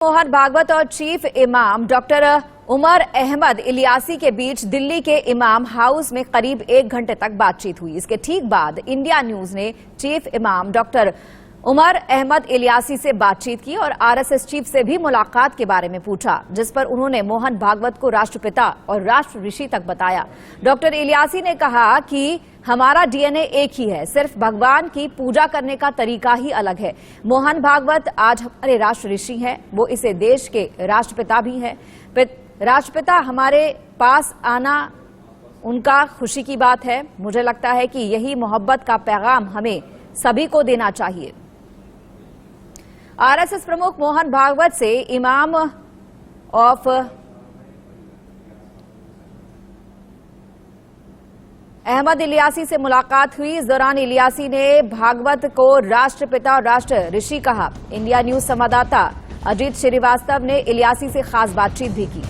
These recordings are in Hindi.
मोहन भागवत और चीफ इमाम डॉक्टर उमर अहमद इलियासी के बीच दिल्ली के इमाम हाउस में करीब 1 घंटे तक बातचीत हुई। इसके ठीक बाद इंडिया न्यूज ने चीफ इमाम डॉक्टर उमर अहमद इलियासी से बातचीत की और आरएसएस चीफ से भी मुलाकात के बारे में पूछा, जिस पर उन्होंने मोहन भागवत को राष्ट्रपिता और राष्ट्र ऋषि तक बताया। डॉक्टर इलियासी ने कहा कि हमारा डीएनए एक ही है, सिर्फ भगवान की पूजा करने का तरीका ही अलग है। मोहन भागवत आज हमारे राष्ट्र ऋषि हैं, वो इसे देश के राष्ट्रपिता भी हैं। राष्ट्रपिता हमारे पास आना उनका खुशी की बात है। मुझे लगता है कि यही मोहब्बत का पैगाम हमें सभी को देना चाहिए। आरएसएस प्रमुख मोहन भागवत से इमाम ऑफ अहमद इलियासी से मुलाकात हुई। इस दौरान इलियासी ने भागवत को राष्ट्रपिता और राष्ट्र ऋषि कहा। इंडिया न्यूज संवाददाता अजीत श्रीवास्तव ने इलियासी से खास बातचीत भी की।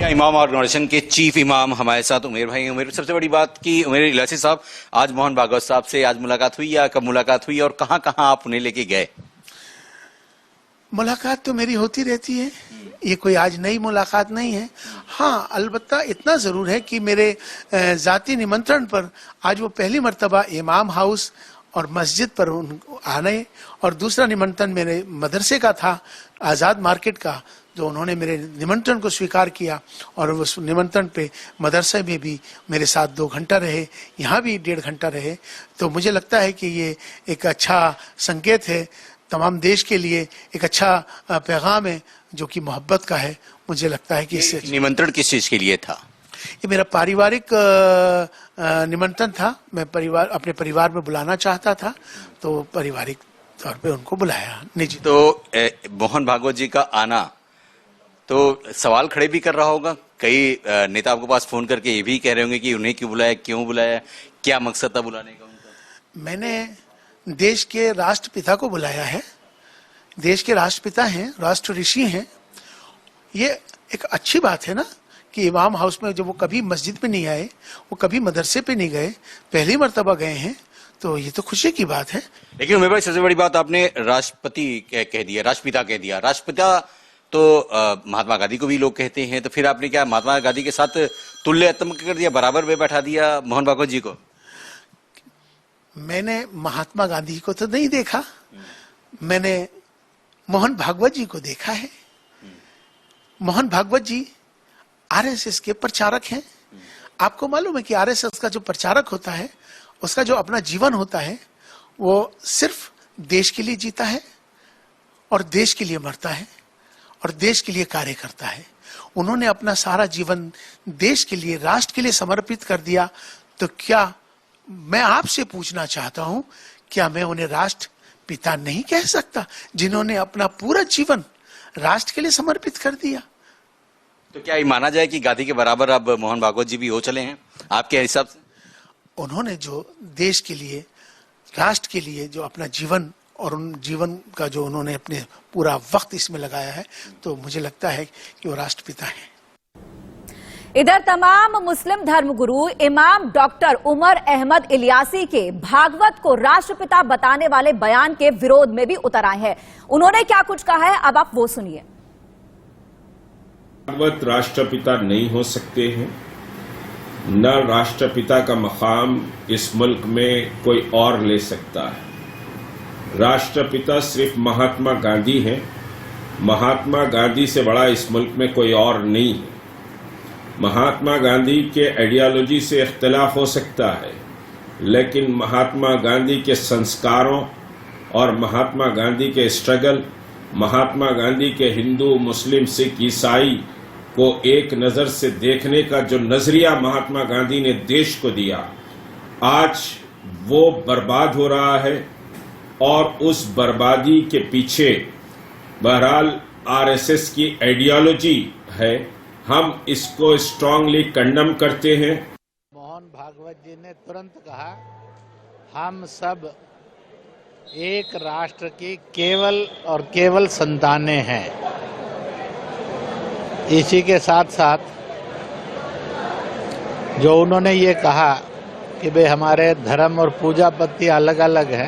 इमाम ऑर्गेनाइजेशन के चीफ इमाम हमारे साथ उमेर भाई। उमेर, सबसे बड़ी बात कि उमेर इलियासी साहब, आज मोहन भागवत साहब से आज मुलाकात हुई या कब मुलाकात हुई और कहां कहां आप उन्हें लेके गए? मुलाकात तो मेरी होती रहती है, ये कोई आज नई मुलाकात नहीं है। हाँ, अलबत्ता इतना जरूर है कि मेरे जाती निमंत्रण पर आज वो पहली मर्तबा इमाम हाउस और मस्जिद पर आने, और दूसरा निमंत्रण मेरे मदरसे का था, आज़ाद मार्केट का, जो उन्होंने मेरे निमंत्रण को स्वीकार किया और उस निमंत्रण पे मदरसे में भी मेरे साथ 2 घंटा रहे, यहाँ भी 1.5 घंटा रहे। तो मुझे लगता है कि ये एक अच्छा संकेत है तमाम देश के लिए, एक अच्छा पैगाम है जो कि मोहब्बत का है। मुझे लगता है कि इससे निमंत्रण किस चीज के लिए था? ये मेरा पारिवारिक निमंत्रण था। मैं अपने परिवार में बुलाना चाहता था, तो पारिवारिक तौर पे उनको बुलाया निजी। तो मोहन भागवत जी का आना तो सवाल खड़े भी कर रहा होगा। कई नेता आपके पास फोन करके ये भी कह रहे होंगे कि उन्हें क्यों बुलाया, क्यों बुलाया, क्या मकसद था बुलाने का उनका? मैंने देश के राष्ट्रपिता को बुलाया है। देश के राष्ट्रपिता हैं, राष्ट्र ऋषि हैं। ये एक अच्छी बात है ना कि इमाम हाउस में जब वो कभी मस्जिद पे नहीं आए, वो कभी मदरसे पे नहीं गए, पहली मर्तबा गए हैं, तो ये तो खुशी की बात है। लेकिन उमेर भाई, सबसे बड़ी बात आपने राष्ट्रपति कह दिया, राष्ट्रपिता कह दिया। राष्ट्रपिता तो महात्मा गांधी को भी लोग कहते हैं, तो फिर आपने क्या महात्मा गांधी के साथ तुल्यतम कर दिया, बराबर में बैठा दिया मोहन भागवत जी को? मैंने महात्मा गांधी को तो नहीं देखा, मैंने मोहन भागवत जी को देखा है। मोहन भागवत जी आरएसएस के प्रचारक हैं। आपको मालूम है कि आरएसएस का जो प्रचारक होता है, उसका जो अपना जीवन होता है, वो सिर्फ देश के लिए जीता है और देश के लिए मरता है और देश के लिए कार्य करता है। उन्होंने अपना सारा जीवन देश के लिए, राष्ट्र के लिए समर्पित कर दिया। तो क्या मैं आपसे पूछना चाहता हूं, क्या मैं उन्हें राष्ट्र पिता नहीं कह सकता, जिन्होंने अपना पूरा जीवन राष्ट्र के लिए समर्पित कर दिया? तो क्या ये माना जाए कि गांधी के बराबर अब मोहन भागवत जी भी हो चले हैं आपके हिसाब से? उन्होंने जो देश के लिए, राष्ट्र के लिए जो अपना जीवन और उन जीवन का जो उन्होंने अपने पूरा वक्त इसमें लगाया है, तो मुझे लगता है कि वो राष्ट्रपिता हैं। इधर तमाम मुस्लिम धर्मगुरु इमाम डॉक्टर उमर अहमद इलियासी के भागवत को राष्ट्रपिता बताने वाले बयान के विरोध में भी उतर आए हैं। उन्होंने क्या कुछ कहा है, अब आप वो सुनिए। भागवत राष्ट्रपिता नहीं हो सकते हैं, न राष्ट्रपिता का मकाम इस मुल्क में कोई और ले सकता है। राष्ट्रपिता सिर्फ महात्मा गांधी हैं। महात्मा गांधी से बड़ा इस मुल्क में कोई और नहीं है। महात्मा गांधी के आइडियोलॉजी से इख्तिलाफ हो सकता है, लेकिन महात्मा गांधी के संस्कारों और महात्मा गांधी के स्ट्रगल, महात्मा गांधी के हिंदू, मुस्लिम, सिख, ईसाई को एक नज़र से देखने का जो नजरिया महात्मा गांधी ने देश को दिया, आज वो बर्बाद हो रहा है। और उस बर्बादी के पीछे बहरहाल आरएसएस की आइडियोलॉजी है। हम इसको स्ट्रांगली कंडम करते हैं। मोहन भागवत जी ने तुरंत कहा, हम सब एक राष्ट्र की केवल और केवल संतानें हैं। इसी के साथ साथ जो उन्होंने ये कहा कि भाई हमारे धर्म और पूजा पद्धति अलग अलग है,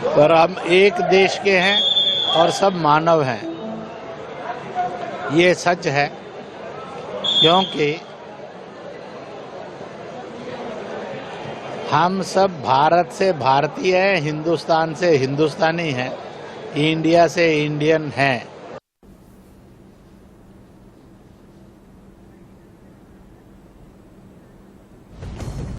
पर हम एक देश के हैं और सब मानव हैं। ये सच है, क्योंकि हम सब भारत से भारतीय हैं, हिंदुस्तान से हिंदुस्तानी हैं, इंडिया से इंडियन हैं।